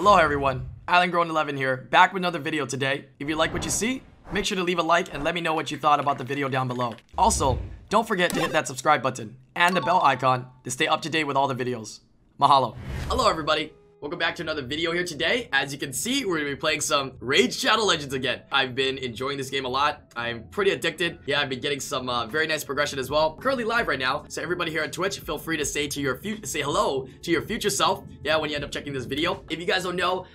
Hello everyone, IslandGrown 11 here, back with another video today. If you like what you see, make sure to leave a like and let me know what you thought about the video down below. Also, don't forget to hit that subscribe button and the bell icon to stay up to date with all the videos. Mahalo. Hello everybody. Welcome back to another video here today. As you can see, we're going to be playing some Raid Shadow Legends again. I've been enjoying this game a lot. I'm pretty addicted. Yeah, I've been getting some very nice progression as well. Currently live right now, so everybody here on Twitch, feel free to say hello to your future self. Yeah, when you end up checking this video. If you guys don't know,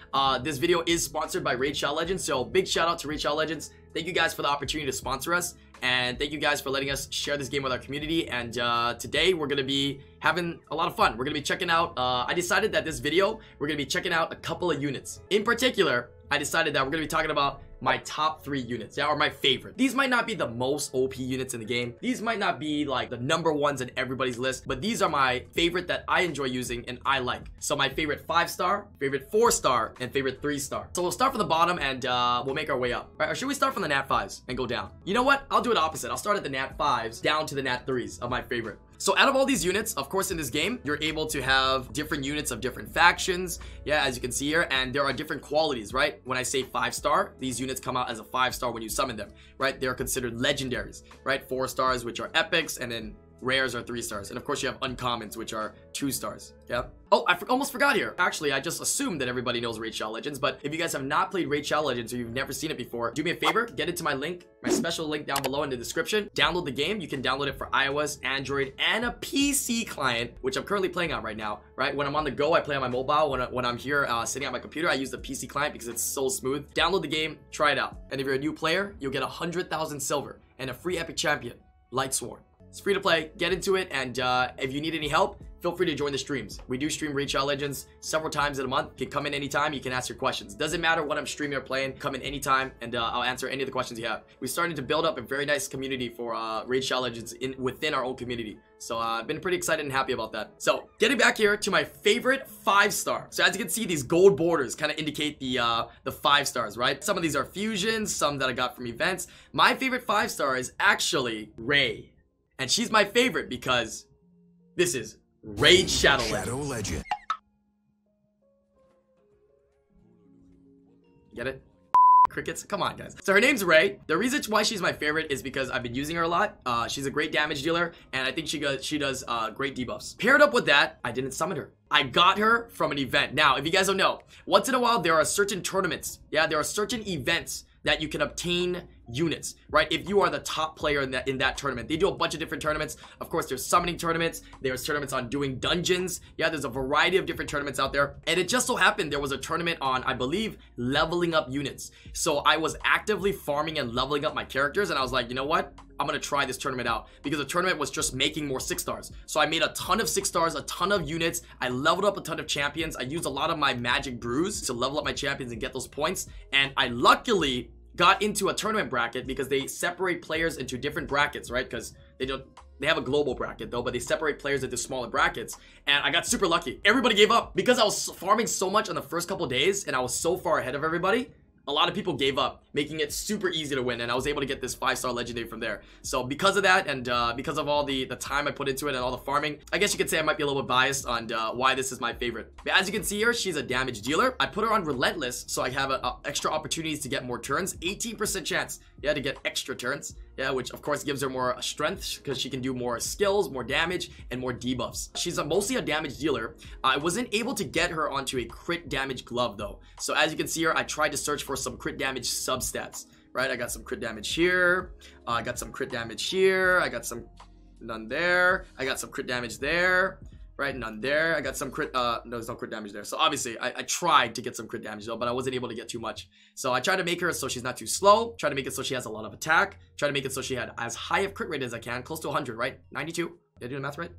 this video is sponsored by Raid Shadow Legends. So big shout out to Raid Shadow Legends. Thank you guys for the opportunity to sponsor us. And thank you guys for letting us share this game with our community. And today we're going to be having a lot of fun. We're going to be checking out, I decided that this video, we're going to be checking out a couple of units. In particular, I decided that we're going to be talking about my top 3 units, yeah, or my favorite. These might not be the most OP units in the game. These might not be like the #1s in everybody's list, but these are my favorite that I enjoy using and I like. So my favorite 5-star, favorite 4-star, and favorite 3-star. So we'll start from the bottom and we'll make our way up. Right, or should we start from the Nat 5s and go down? You know what? I'll do it opposite. I'll start at the Nat 5s down to the Nat 3s of my favorite. So out of all these units, of course, in this game, you're able to have different units of different factions. Yeah, as you can see here, and there are different qualities, right? When I say 5-star, these units come out as a 5-star when you summon them, right? They're considered legendaries, right? 4 stars, which are epics, and then rares are 3 stars. And of course, you have uncommons, which are 2 stars. Yeah. Oh, I almost forgot here. Actually, I just assumed that everybody knows Raid Shadow Legends, but if you guys have not played Raid Shadow Legends or you've never seen it before, do me a favor, get into my link, my special link down below in the description. Download the game. You can download it for iOS, Android, and a PC client, which I'm currently playing on right now, right? When I'm on the go, I play on my mobile. When I'm here sitting at my computer, I use the PC client because it's so smooth. Download the game, try it out. And if you're a new player, you'll get 100,000 silver and a free epic champion, Lightsworn. It's free to play. Get into it, and if you need any help, feel free to join the streams. We do stream Raid Shadow Legends several times in a month. You can come in anytime. You can ask your questions. Doesn't matter what I'm streaming or playing. Come in anytime, and I'll answer any of the questions you have. We're starting to build up a very nice community for Raid Shadow Legends within our own community. So I've been pretty excited and happy about that. So getting back here to my favorite 5-star. So as you can see, these gold borders kind of indicate the 5 stars, right? Some of these are fusions, some that I got from events. My favorite 5-star is actually Ray. And she's my favorite because this is Raid Shadow Legend. Get it? Crickets? Come on, guys. So her name's Ray. The reason why she's my favorite is because I've been using her a lot. She's a great damage dealer, and I think she does great debuffs. Paired up with that, I didn't summon her. I got her from an event. Now, if you guys don't know, once in a while, there are certain tournaments. Yeah, there are certain events that you can obtain units, right? If you are the top player in that tournament. They do a bunch of different tournaments. Of course, there's summoning tournaments. There's tournaments on doing dungeons. Yeah, there's a variety of different tournaments out there. And it just so happened there was a tournament on, I believe, leveling up units. So I was actively farming and leveling up my characters, and I was like, you know what? I'm gonna try this tournament out, because the tournament was just making more 6-stars. So I made a ton of 6 stars, a ton of units. I leveled up a ton of champions. I used a lot of my magic brews to level up my champions and get those points. And I luckily got into a tournament bracket because they separate players into different brackets, right? Because they have a global bracket though, but they separate players into smaller brackets. And I got super lucky. Everybody gave up because I was farming so much on the first couple days and I was so far ahead of everybody. A lot of people gave up, making it super easy to win, and I was able to get this 5-star legendary from there. So because of that, and because of all the time I put into it and all the farming, I guess you could say I might be a little bit biased on why this is my favorite. But as you can see here, she's a damage dealer. I put her on Relentless, so I have extra opportunities to get more turns. 18% chance, yeah, to get extra turns. Yeah, which of course gives her more strength because she can do more skills, more damage, and more debuffs. She's mostly a damage dealer. I wasn't able to get her onto a crit damage glove though. So as you can see here, I tried to search for some crit damage substats, right? I got some crit damage here. I got some crit damage here. I got some, none there. I got some crit damage there. Right, none there. I got some crit, no, there's no crit damage there. So obviously, I tried to get some crit damage though, but I wasn't able to get too much. So I tried to make her so she's not too slow. Try to make it so she has a lot of attack. Try to make it so she had as high of crit rate as I can. Close to 100, right? 92. Did I do the math right?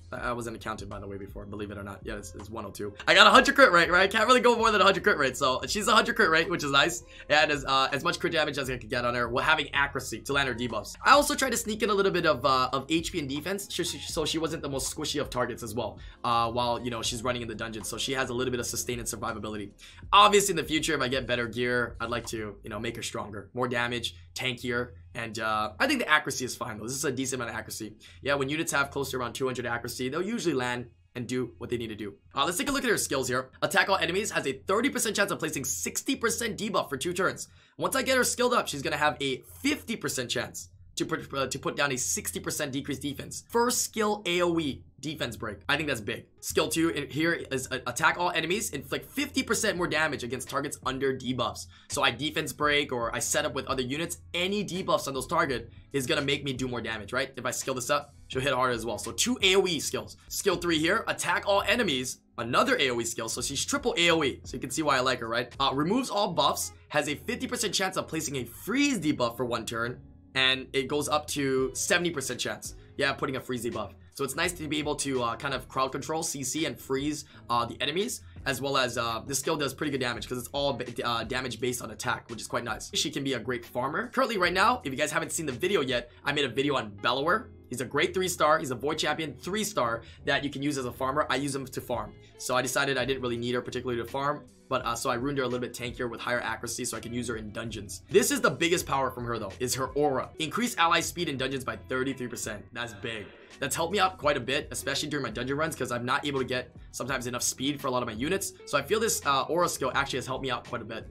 I wasn't accounted, by the way, before, believe it or not. Yeah, it's 102. I got 100 crit rate, right? I can't really go more than 100 crit rate. So she's 100 crit rate, which is nice. And as much crit damage as I could get on her while having accuracy to land her debuffs. I also tried to sneak in a little bit of HP and defense, so she wasn't the most squishy of targets as well, while, you know, she's running in the dungeon. So she has a little bit of sustain and survivability. Obviously, in the future, if I get better gear, I'd like to, you know, make her stronger, more damage, tankier. And I think the accuracy is fine though. This is a decent amount of accuracy. Yeah, when units have close to around 200 accuracy, they'll usually land and do what they need to do. Let's take a look at her skills here. Attack all enemies has a 30% chance of placing 60% debuff for 2 turns. Once I get her skilled up, she's gonna have a 50% chance to put down a 60% decreased defense. First skill AoE defense break. I think that's big. Skill 2 here is attack all enemies, inflict 50% more damage against targets under debuffs. So I defense break or I set up with other units, any debuffs on those target is gonna make me do more damage, right? If I skill this up, she'll hit harder as well. So 2 AoE skills. Skill 3 here, attack all enemies, another AoE skill, so she's triple AoE, so you can see why I like her, right? Removes all buffs, has a 50% chance of placing a freeze debuff for 1 turn, and it goes up to 70% chance, yeah, putting a freeze debuff. So it's nice to be able to kind of crowd control, CC, and freeze the enemies, as well as this skill does pretty good damage because it's all damage based on attack, which is quite nice. She can be a great farmer. Currently right now, if you guys haven't seen the video yet, I made a video on Bellower. He's a great 3-star. He's a void champion 3-star that you can use as a farmer. I use him to farm. So I decided I didn't really need her particularly to farm, but so I ruined her a little bit tankier with higher accuracy so I can use her in dungeons. This is the biggest power from her though, is her aura. Increase ally speed in dungeons by 33%. That's big. That's helped me out quite a bit, especially during my dungeon runs, because I'm not able to get sometimes enough speed for a lot of my units. So I feel this aura skill actually has helped me out quite a bit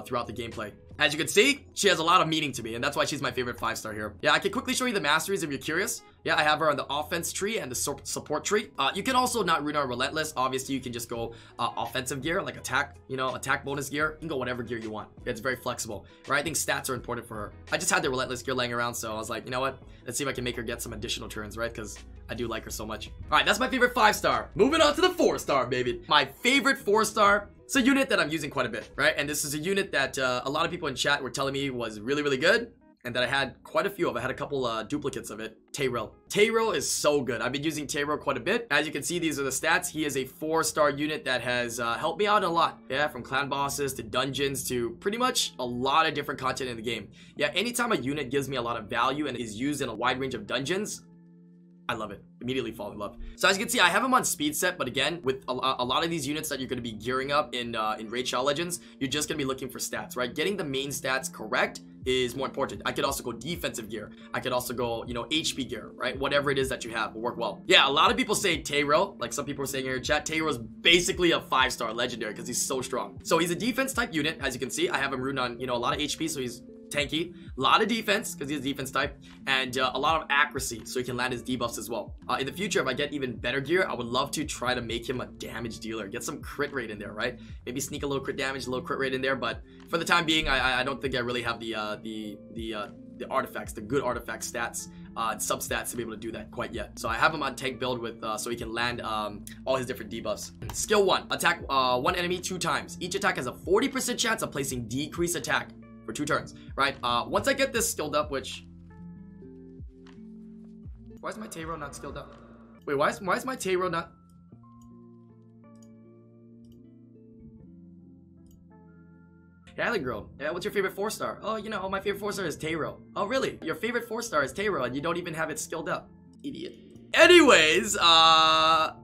throughout the gameplay. As you can see, she has a lot of meaning to me, and that's why she's my favorite 5-star here. Yeah, I can quickly show you the masteries if you're curious. Yeah, I have her on the offense tree and the support tree. You can also not rune on relentless. Obviously, you can just go offensive gear, like attack, you know, attack bonus gear. You can go whatever gear you want. It's very flexible, right? I think stats are important for her. I just had the relentless gear laying around, so I was like, you know what? Let's see if I can make her get some additional turns, right? Because I do like her so much. All right, that's my favorite 5-star. Moving on to the 4-star, baby. My favorite 4-star. It's a unit that I'm using quite a bit, right? And this is a unit that a lot of people in chat were telling me was really, really good, and that I had quite a few of. I had a couple duplicates of it. Tyrell. Tyrell is so good. I've been using Tyrell quite a bit. As you can see, these are the stats. He is a 4-star unit that has helped me out a lot. Yeah, from clan bosses to dungeons to pretty much a lot of different content in the game. Yeah, anytime a unit gives me a lot of value and is used in a wide range of dungeons, I love it. Immediately fall in love. So as you can see, I have him on speed set, but again, with a lot of these units that you're going to be gearing up in Raid Shadow Legends, you're just going to be looking for stats, right? Getting the main stats correct is more important. I could also go defensive gear. I could also go, you know, HP gear, right? Whatever it is that you have will work well. Yeah, a lot of people say Tyrell, like some people are saying here in chat, Tyrell is basically a 5-star legendary because he's so strong. So he's a defense type unit. As you can see, I have him runed on, you know, a lot of HP, so he's tanky, a lot of defense because he's a defense type, and a lot of accuracy so he can land his debuffs as well. In the future, if I get even better gear, I would love to try to make him a damage dealer, get some crit rate in there, right? Maybe sneak a little crit damage, a little crit rate in there, but for the time being, I don't think I really have the artifacts, the good artifact stats, substats to be able to do that quite yet. So I have him on tank build with so he can land all his different debuffs. Skill 1, attack one enemy 2 times. Each attack has a 40% chance of placing decreased attack for 2 turns, right? Once I get this skilled up, which... Why is my Tyrell not skilled up? Wait, why is my Tyrell not... IslandGrown. Yeah, what's your favorite 4-star? Oh, you know, my favorite 4-star is Tyrell. Oh, really? Your favorite 4-star is Tyrell, and you don't even have it skilled up. Idiot. Anyways, back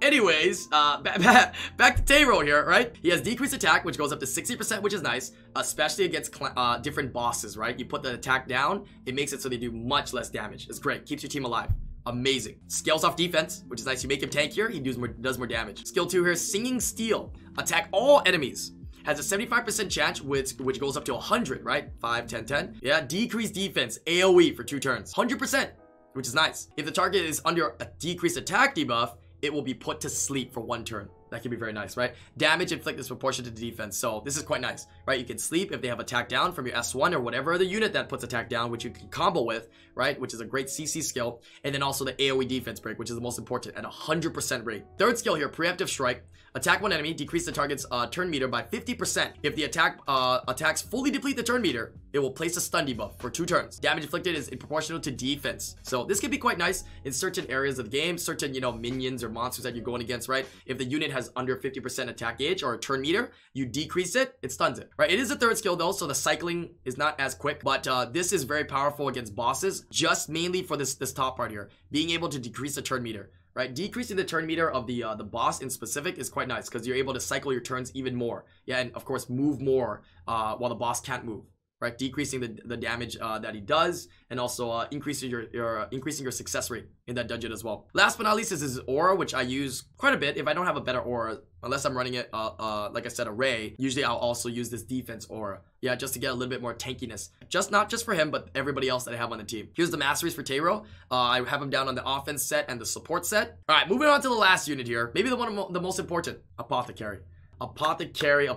to Tyrell here, right? He has decreased attack, which goes up to 60%, which is nice, especially against different bosses, right? You put the attack down, it makes it so they do much less damage. It's great. Keeps your team alive. Amazing. Scales off defense, which is nice. You make him tankier, he does more damage. Skill 2 here, Singing Steel. Attack all enemies. Has a 75% chance, which goes up to 100, right? 5, 10, 10. Yeah, decreased defense, AoE for 2 turns. 100%. Which is nice. If the target is under a decreased attack debuff, it will be put to sleep for 1 turn. That can be very nice, right? Damage inflicted is proportional to the defense, so this is quite nice, right? You can sleep if they have attack down from your S1 or whatever other unit that puts attack down, which you can combo with, right? Which is a great CC skill. And then also the AoE defense break, which is the most important at 100% rate. Third skill here, Preemptive Strike. Attack one enemy, decrease the target's turn meter by 50%. If the attacks fully deplete the turn meter, it will place a stun debuff for 2 turns. Damage inflicted is proportional to defense. So this can be quite nice in certain areas of the game, certain, you know, minions or monsters that you're going against, right? If the unit has under 50% attack gauge or a turn meter, you decrease it, it stuns it, right? It is a 3rd skill though, so the cycling is not as quick, but this is very powerful against bosses, just mainly for this top part here, being able to decrease the turn meter. Right, decreasing the turn meter of the boss in specific is quite nice because you're able to cycle your turns even more. Yeah, and of course move more while the boss can't move. right? Decreasing the damage that he does, and also increasing your success rate in that dungeon as well. Last but not least is his aura, which I use quite a bit. If I don't have a better aura, unless I'm running it like I said, array, usually I'll also use this defense aura, yeah, just to get a little bit more tankiness, not just for him but everybody else that I have on the team. Here's the masteries for Tyrell. I have him down on the offense set and the support set. All right, moving on to the last unit here, maybe the most important, Apothecary. Apothecary.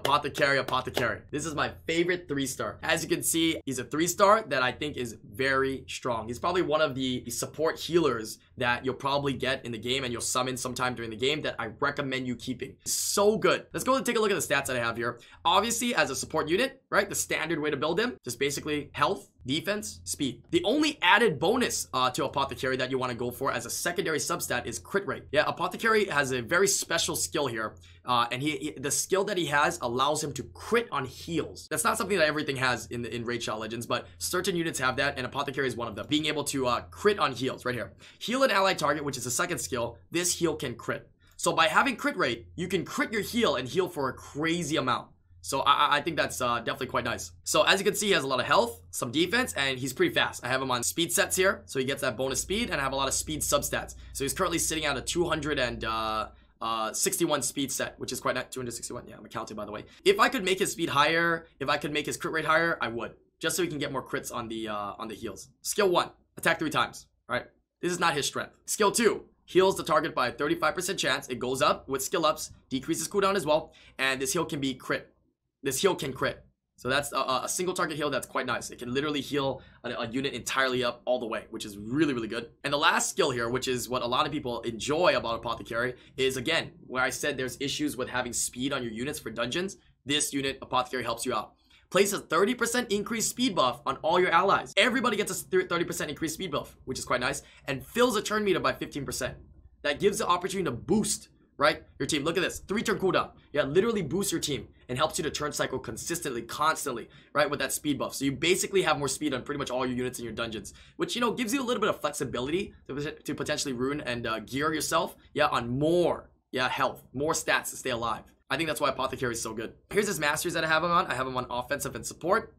This is my favorite 3-star. As you can see, he's a 3-star that I think is very strong. He's probably one of the support healers that you'll probably get in the game and you'll summon sometime during the game that I recommend you keeping. So good. Let's go and take a look at the stats that I have here. Obviously, as a support unit, right, the standard way to build him, just basically health, defense, speed. The only added bonus to Apothecary that you want to go for as a secondary substat is crit rate. Yeah, Apothecary has a very special skill here, and the skill that he has allows him to crit on heals. That's not something that everything has in Raid Shadow Legends, but certain units have that, and Apothecary is one of them. Being able to crit on heals, right here. Heal an allied target, which is the second skill. This heal can crit. So by having crit rate, you can crit your heal and heal for a crazy amount. So I think that's definitely quite nice. So as you can see, he has a lot of health, some defense, and he's pretty fast. I have him on speed sets here, so he gets that bonus speed, and I have a lot of speed substats. So he's currently sitting at a 261 speed set, which is quite nice. 261, yeah, I'm counting by the way. If I could make his speed higher, if I could make his crit rate higher, I would. Just so he can get more crits on the heals. Skill 1, attack 3 times, all right? This is not his strength. Skill 2, heals the target by a 35% chance. It goes up with skill ups, decreases cooldown as well, and this heal can be crit. This heal can crit. So that's a single target heal that's quite nice. It can literally heal a unit entirely up all the way, which is really, really good. And the last skill here, which is what a lot of people enjoy about Apothecary, is again, where I said there's issues with having speed on your units for dungeons. This unit, Apothecary, helps you out. Place a 30% increased speed buff on all your allies. Everybody gets a 30% increased speed buff, which is quite nice, and fills a turn meter by 15%. That gives the opportunity to boost, right, your team. Look at this, 3-turn cooldown. Yeah, literally boosts your team and helps you to turn cycle consistently, constantly, right, with that speed buff. So you basically have more speed on pretty much all your units in your dungeons, which, you know, gives you a little bit of flexibility to potentially rune and gear yourself, yeah, on more, yeah, health, more stats to stay alive. I think that's why Apothecary is so good. Here's his masteries that I have him on. I have him on offensive and support.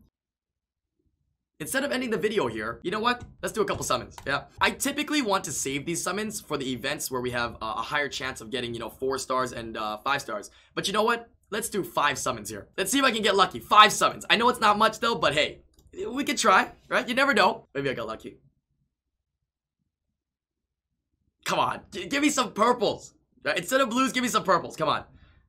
Instead of ending the video here, you know what? Let's do a couple summons, yeah? I typically want to save these summons for the events where we have a higher chance of getting, you know, 4 stars and 5 stars. But you know what? Let's do 5 summons here. Let's see if I can get lucky. 5 summons. I know it's not much though, but hey, we could try, right? You never know. Maybe I got lucky. Come on, give me some purples. Right? Instead of blues, give me some purples. Come on.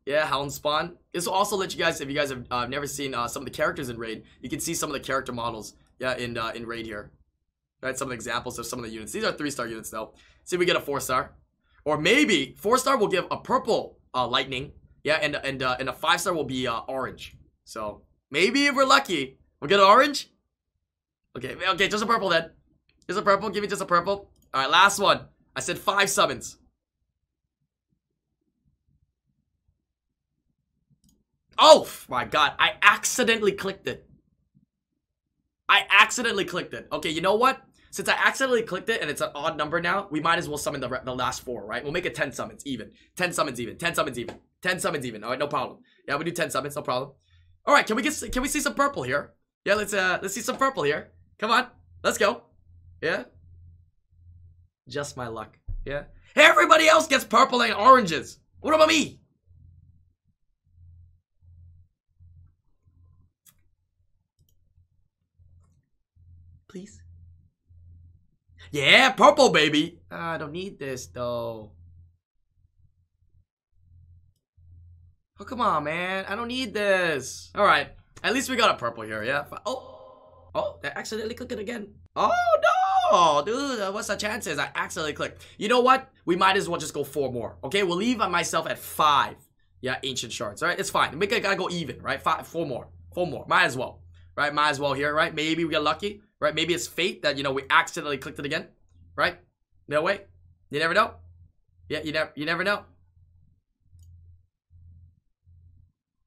Yeah, Hound Spawn. This will also let you guys, if you guys have never seen some of the characters in Raid, you can see some of the character models, yeah, in Raid here. Right, some of the examples of some of the units. These are 3-star units though. See if we get a 4-star, or maybe 4-star will give a purple lightning, yeah, and a 5-star will be orange. So maybe if we're lucky, we'll get an orange. Okay, just a purple then. Just a purple. Give me just a purple. All right, last one. I said 5 summons. Oh my god, I accidentally clicked it. Okay, you know what? Since I accidentally clicked it and it's an odd number now, we might as well summon the last 4, right? We'll make it 10 summons even. 10 summons even. 10 summons even. 10 summons even. All right, no problem. Yeah, we do 10 summons, no problem. All right, can we see some purple here? Yeah, let's see some purple here. Come on, let's go. Yeah. Just my luck. Yeah. Everybody else gets purple and oranges. What about me? Please. Yeah, purple, baby. I don't need this, though. Oh, come on, man. I don't need this. All right. At least we got a purple here, yeah? Oh, I accidentally clicked it again. Oh, no. Dude, what's the chances? I accidentally clicked. You know what? We might as well just go 4 more, okay? We'll leave myself at 5. Yeah, ancient shards, all right? It's fine. We gotta go even, right? 4 more. 4 more. Might as well, right? Might as well here, right? Maybe we get lucky. Right, maybe it's fate that, you know, we accidentally clicked it again, right? No way. You never know. Yeah, you never know.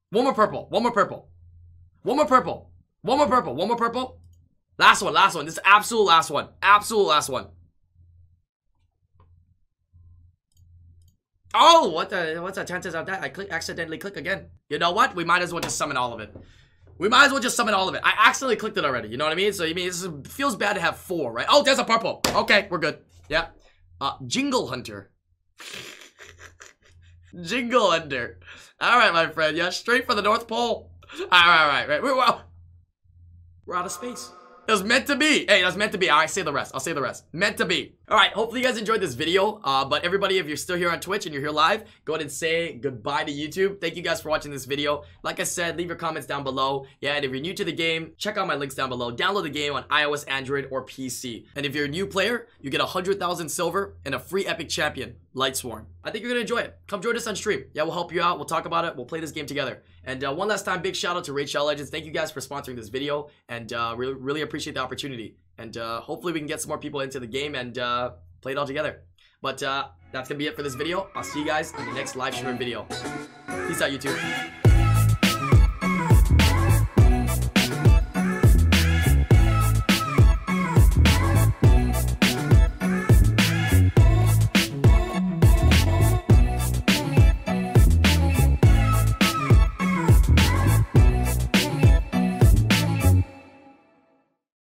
One more purple. One more purple. One more purple. One more purple. One more purple. Last one. Last one. This is absolute last one. Absolute last one. Oh, what's the chances of that? I accidentally click again. You know what? We might as well just summon all of it. We might as well just summon all of it. I accidentally clicked it already. You know what I mean? So, you mean, it feels bad to have 4, right? Oh, there's a purple. Okay, we're good. Yeah. Jingle Hunter. Jingle Hunter. All right, my friend. Yeah, straight for the North Pole. All right. We're out of space. It was meant to be. Hey, that's meant to be. All right, say the rest. I'll say the rest. Meant to be. All right, hopefully you guys enjoyed this video. But everybody, if you're still here on Twitch and you're here live, go ahead and say goodbye to YouTube. Thank you guys for watching this video. Like I said, leave your comments down below. Yeah, and if you're new to the game, check out my links down below. Download the game on iOS, Android, or PC. And if you're a new player, you get 100,000 silver and a free epic champion, Lightsworn. I think you're gonna enjoy it. Come join us on stream. Yeah, we'll help you out. We'll talk about it. We'll play this game together. And one last time, big shout out to Raid Shadow Legends. Thank you guys for sponsoring this video, and really appreciate the opportunity. And hopefully we can get some more people into the game and play it all together. But that's gonna be it for this video. I'll see you guys in the next live stream video. Peace out, YouTube.